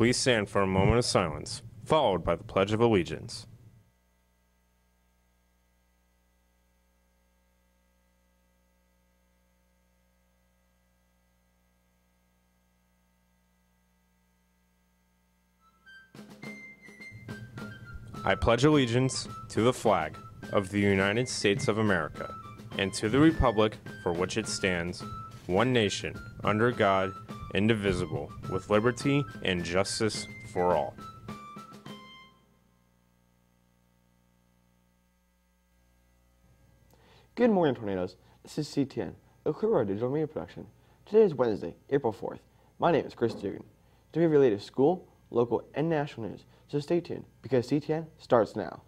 please stand for a moment of silence, followed by the Pledge of Allegiance. I pledge allegiance to the flag of the United States of America and to the republic for which it stands, one nation, under God, indivisible, with liberty and justice for all. Good morning, Tornadoes. This is CTN, a Clearwater digital media production. Today is Wednesday, April 4th. My name is Chris Dugan. To be related to school, local, and national news, so stay tuned because CTN starts now.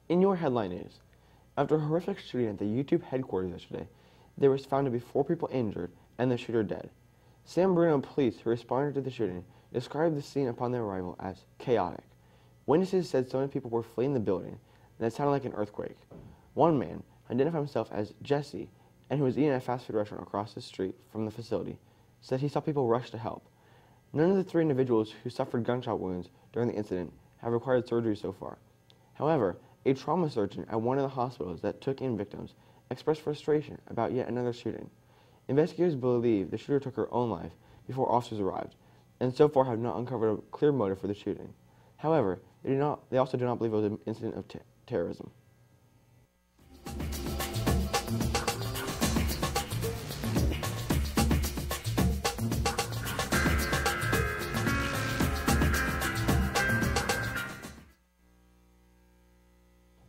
In your headline news, after a horrific shooting at the YouTube headquarters yesterday, there was found to be 4 people injured and the shooter dead. San Bruno police who responded to the shooting described the scene upon their arrival as chaotic. Witnesses said so many people were fleeing the building, and it sounded like an earthquake. One man, identified himself as Jesse, and who was eating at a fast food restaurant across the street from the facility, said he saw people rush to help. None of the 3 individuals who suffered gunshot wounds during the incident have required surgery so far. However, a trauma surgeon at one of the hospitals that took in victims expressed frustration about yet another shooting. Investigators believe the shooter took her own life before officers arrived, and so far have not uncovered a clear motive for the shooting. However, they also do not believe it was an incident of terrorism.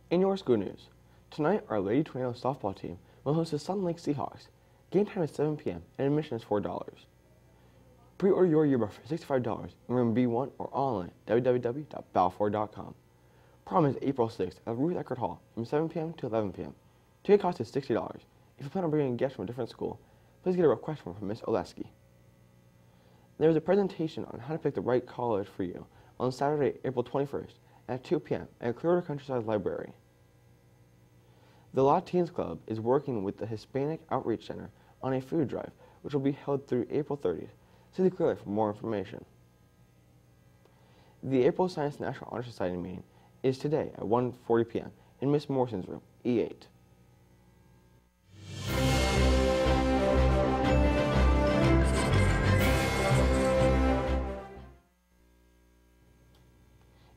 In your school news, tonight our Lady Tornadoes softball team will host the Sun Lake Seahawks. Game time is 7 p.m. and admission is $4. Pre-order your yearbook for $65 in room B1 or online at www.balfour.com. Prom is April 6th at Ruth Eckerd Hall from 7 p.m. to 11 p.m. Ticket cost is $60. If you plan on bringing guests from a different school, please get a request form from Ms. Oleski. There is a presentation on how to pick the right college for you on Saturday, April 21st at 2 p.m. at Clearwater Countryside Library. The La Teens Club is working with the Hispanic Outreach Center on a food drive, which will be held through April 30th. See the Clearwater for more information. The April Science National Honor Society meeting is today at 1:40 p.m. in Miss Morrison's room, E8.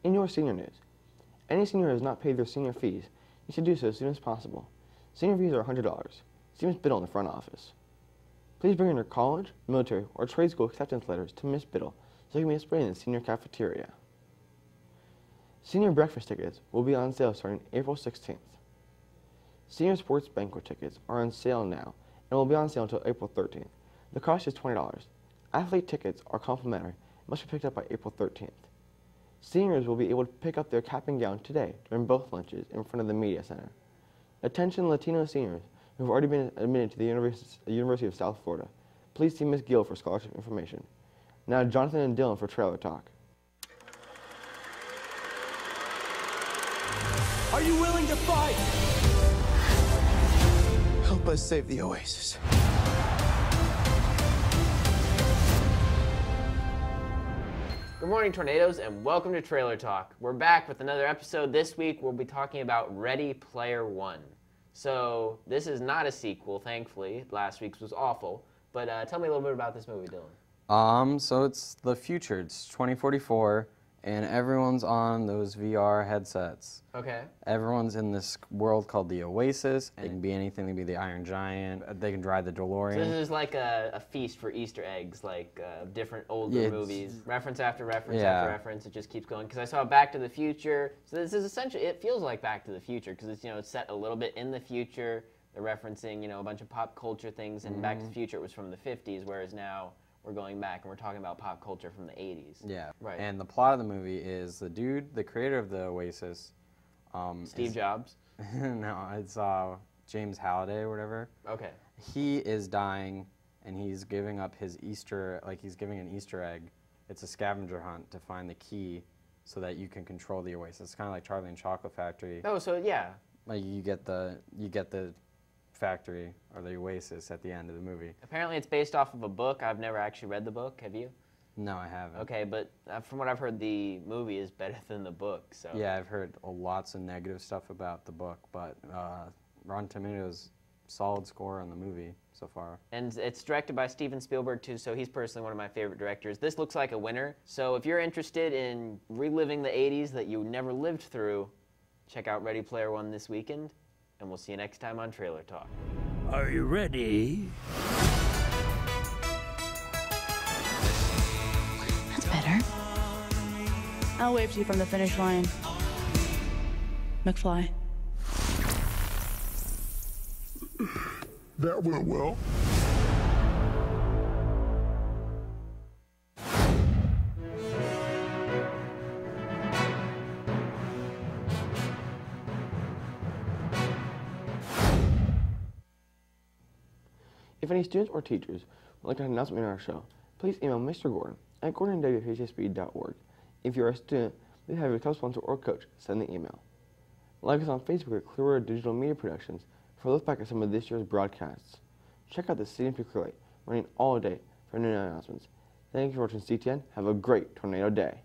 In your senior news, any senior who has not paid their senior fees needs to do so as soon as possible. Senior fees are $100. See Ms. Biddle in the front office. Please bring in your college, military, or trade school acceptance letters to Ms. Biddle so you can be displayed in the senior cafeteria. Senior breakfast tickets will be on sale starting April 16th. Senior sports banquet tickets are on sale now and will be on sale until April 13th. The cost is $20. Athlete tickets are complimentary and must be picked up by April 13th. Seniors will be able to pick up their cap and gown today during both lunches in front of the Media Center. Attention Latino seniors who have already been admitted to the University of South Florida. Please see Ms. Gill for scholarship information. Now Jonathan and Dylan for Trailer Talk. Are you willing to fight? Help us save the Oasis. Good morning, Tornadoes, and welcome to Trailer Talk. We're back with another episode. This week, we'll be talking about Ready Player One. So, this is not a sequel, thankfully. Last week's was awful. But tell me a little bit about this movie, Dylan. So it's the future. It's 2044, and everyone's on those VR headsets. Okay. Everyone's in this world called the Oasis. They can be anything. They can be the Iron Giant. They can drive the DeLorean. So this is like a feast for Easter eggs, like different older movies. Reference after reference after reference. It just keeps going. Because I saw Back to the Future. So this is essentially, it feels like Back to the Future because it's, it's set a little bit in the future. They're referencing, a bunch of pop culture things. And Back to the Future, it was from the 50s, whereas now we're going back and we're talking about pop culture from the 80s. Yeah. Right. And the plot of the movie is the dude, the creator of the Oasis. Steve Jobs? No, it's James Halliday or whatever. Okay. He is dying, and he's giving up his Easter, he's giving an Easter egg it's a scavenger hunt to find the key so that you can control the Oasis. It's kind of like Charlie and Chocolate Factory. Oh, so yeah. Like you get the factory or the Oasis at the end of the movie. Apparently it's based off of a book. I've never actually read the book. Have you? No, I haven't. Okay, but from what I've heard, the movie is better than the book. So yeah, I've heard lots of negative stuff about the book, but Rotten Tomatoes, solid score on the movie so far. And it's directed by Steven Spielberg too, so he's personally one of my favorite directors. This looks like a winner. So if you're interested in reliving the 80s that you never lived through, check out Ready Player One this weekend, and we'll see you next time on Trailer Talk. Are you ready? That's better. I'll wave to you from the finish line. McFly. That went well. If any students or teachers would like to have an announcement in our show, please email Mr. Gordon at gordon@whsb.org. If you are a student, please have your club sponsor or coach send the email. Like us on Facebook at Clearwater Digital Media Productions for a look back at some of this year's broadcasts. Check out the CTN Clearwater running all day for new announcements. Thank you for watching CTN. Have a great tornado day.